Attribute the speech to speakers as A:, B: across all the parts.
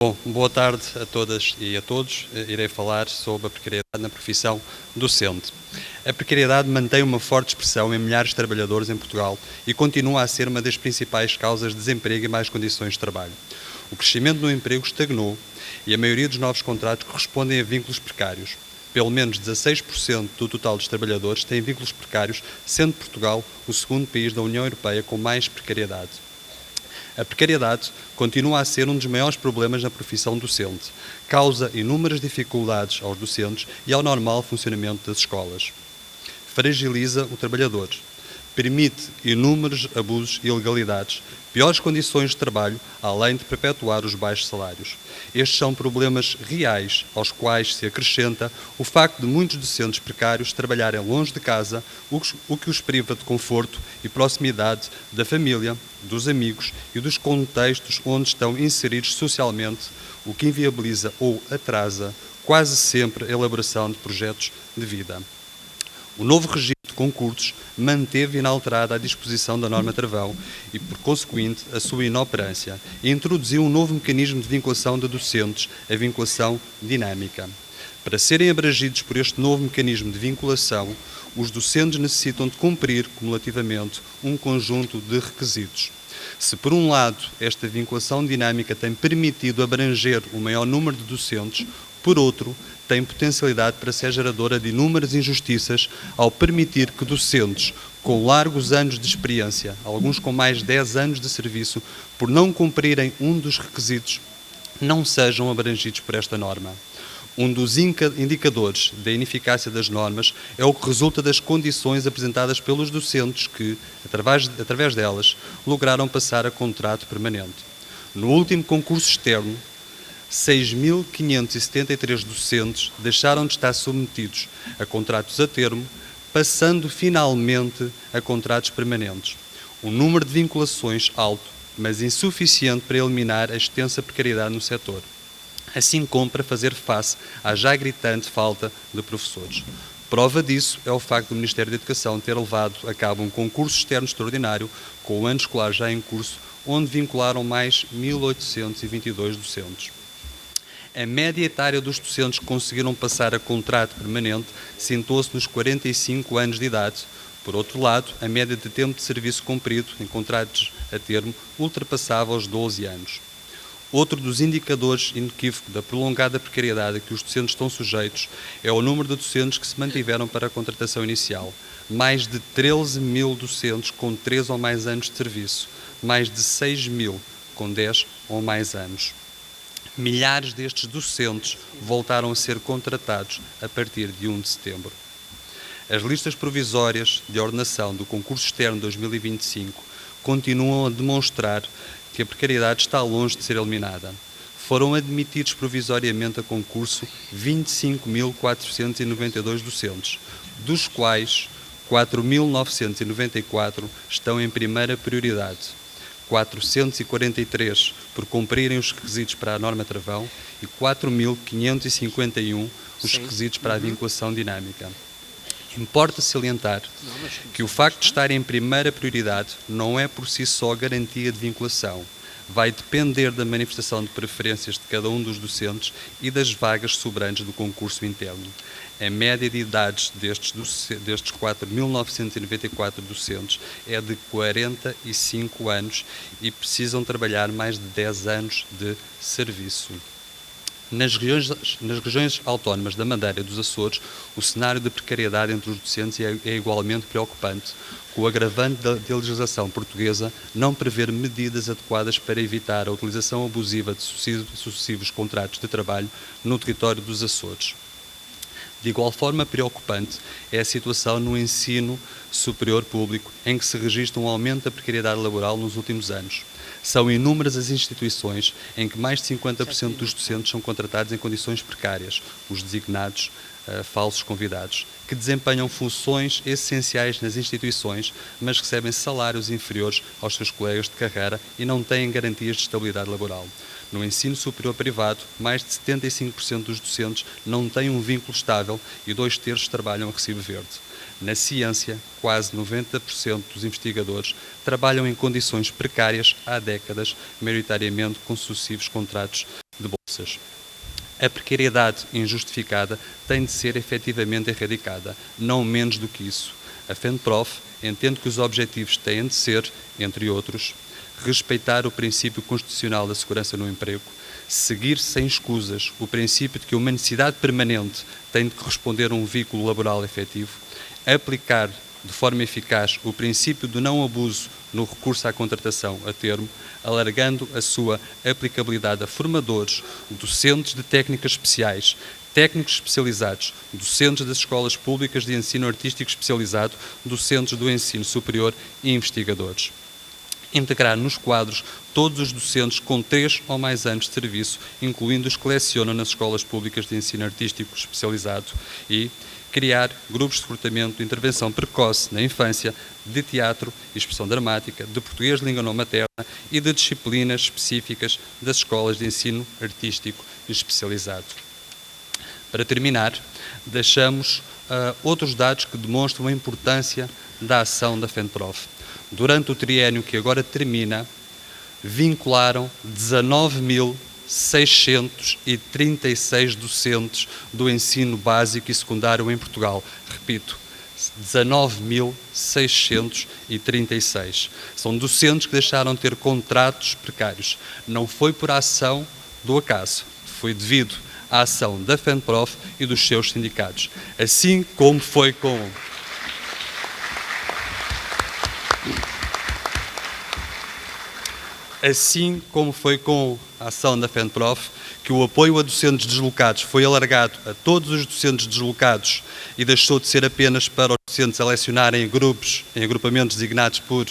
A: Bom, boa tarde a todas e a todos. Irei falar sobre a precariedade na profissão docente. A precariedade mantém uma forte expressão em milhares de trabalhadores em Portugal e continua a ser uma das principais causas de desemprego e más condições de trabalho. O crescimento do emprego estagnou e a maioria dos novos contratos correspondem a vínculos precários. Pelo menos 16% do total dos trabalhadores têm vínculos precários, sendo Portugal o segundo país da União Europeia com mais precariedade. A precariedade continua a ser um dos maiores problemas na profissão docente. Causa inúmeras dificuldades aos docentes e ao normal funcionamento das escolas. Fragiliza o trabalhador. Permite inúmeros abusos e ilegalidades, piores condições de trabalho, além de perpetuar os baixos salários. Estes são problemas reais aos quais se acrescenta o facto de muitos docentes precários trabalharem longe de casa, o que os priva de conforto e proximidade da família, dos amigos e dos contextos onde estão inseridos socialmente, o que inviabiliza ou atrasa quase sempre a elaboração de projetos de vida. O novo regime de concursos manteve inalterada a disposição da norma travão e, por conseguinte, a sua inoperância, e introduziu um novo mecanismo de vinculação de docentes, a vinculação dinâmica. Para serem abrangidos por este novo mecanismo de vinculação, os docentes necessitam de cumprir, cumulativamente, um conjunto de requisitos. Se, por um lado, esta vinculação dinâmica tem permitido abranger o maior número de docentes, por outro, tem potencialidade para ser geradora de inúmeras injustiças ao permitir que docentes com largos anos de experiência, alguns com mais de 10 anos de serviço, por não cumprirem um dos requisitos, não sejam abrangidos por esta norma. Um dos indicadores da ineficácia das normas é o que resulta das condições apresentadas pelos docentes que, através delas, lograram passar a contrato permanente. No último concurso externo, 6.573 docentes deixaram de estar submetidos a contratos a termo, passando finalmente a contratos permanentes. Um número de vinculações alto, mas insuficiente para eliminar a extensa precariedade no setor, assim como para fazer face à já gritante falta de professores. Prova disso é o facto do Ministério da Educação ter levado a cabo um concurso externo extraordinário com o ano escolar já em curso, onde vincularam mais 1.822 docentes. A média etária dos docentes que conseguiram passar a contrato permanente sentou-se nos 45 anos de idade. Por outro lado, a média de tempo de serviço cumprido em contratos a termo ultrapassava os 12 anos. Outro dos indicadores inequívocos da prolongada precariedade a que os docentes estão sujeitos é o número de docentes que se mantiveram para a contratação inicial. Mais de 13 mil docentes com 3 ou mais anos de serviço, mais de 6 mil com 10 ou mais anos. Milhares destes docentes voltaram a ser contratados a partir de 1 de setembro. As listas provisórias de ordenação do concurso externo 2025 continuam a demonstrar que a precariedade está longe de ser eliminada. Foram admitidos provisoriamente a concurso 25.492 docentes, dos quais 4.994 estão em primeira prioridade. 443 por cumprirem os requisitos para a norma travão e 4.551 os requisitos para a vinculação dinâmica. Importa salientar que o facto de estarem em primeira prioridade não é por si só garantia de vinculação. Vai depender da manifestação de preferências de cada um dos docentes e das vagas sobrantes do concurso interno. A média de idades destes 4.994 docentes é de 45 anos e precisam trabalhar mais de 10 anos de serviço. Nas regiões autónomas da Madeira e dos Açores, o cenário de precariedade entre os docentes é igualmente preocupante, com o agravante da legislação portuguesa não prever medidas adequadas para evitar a utilização abusiva de sucessivos contratos de trabalho no território dos Açores. De igual forma preocupante é a situação no ensino superior público, em que se registra um aumento da precariedade laboral nos últimos anos. São inúmeras as instituições em que mais de 50% dos docentes são contratados em condições precárias, os designados falsos convidados, que desempenham funções essenciais nas instituições, mas recebem salários inferiores aos seus colegas de carreira e não têm garantias de estabilidade laboral. No ensino superior privado, mais de 75% dos docentes não têm um vínculo estável e 2/3 trabalham a recibo verde. Na ciência, quase 90% dos investigadores trabalham em condições precárias há décadas, maioritariamente com sucessivos contratos de bolsa. A precariedade injustificada tem de ser efetivamente erradicada, não menos do que isso. A FENPROF entende que os objetivos têm de ser, entre outros, respeitar o princípio constitucional da segurança no emprego, seguir sem escusas o princípio de que uma necessidade permanente tem de corresponder a um vínculo laboral efetivo, aplicar de forma eficaz o princípio do não abuso no recurso à contratação a termo, alargando a sua aplicabilidade a formadores, docentes de técnicas especiais, técnicos especializados, docentes das escolas públicas de ensino artístico especializado, docentes do ensino superior e investigadores. Integrar nos quadros todos os docentes com 3 ou mais anos de serviço, incluindo os que lecionam nas escolas públicas de ensino artístico especializado, e criar grupos de recrutamento de intervenção precoce na infância, de teatro e expressão dramática, de português de língua não materna e de disciplinas específicas das escolas de ensino artístico especializado. Para terminar, deixamos outros dados que demonstram a importância da ação da FENPROF. Durante o triênio que agora termina, vincularam 19.636 docentes do ensino básico e secundário em Portugal. Repito, 19.636. São docentes que deixaram de ter contratos precários. Não foi por ação do acaso, foi devido à ação da FENPROF e dos seus sindicatos. Assim como foi com a ação da FENPROF, que o apoio a docentes deslocados foi alargado a todos os docentes deslocados e deixou de ser apenas para os docentes a lecionarem em grupos, em agrupamentos designados por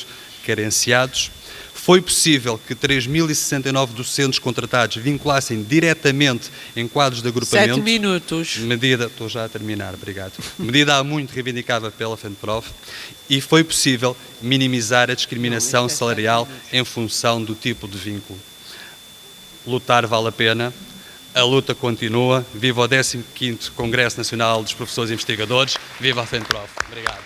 A: carenciados. Foi possível que 3.069 docentes contratados vinculassem diretamente em quadros de agrupamento.
B: 7 minutos.
A: Estou já a terminar, obrigado. Medida há muito reivindicada pela FENPROF, e foi possível minimizar a discriminação salarial em função do tipo de vínculo. Lutar vale a pena, a luta continua. Viva o 15º Congresso Nacional dos Professores Investigadores, viva a FENPROF. Obrigado.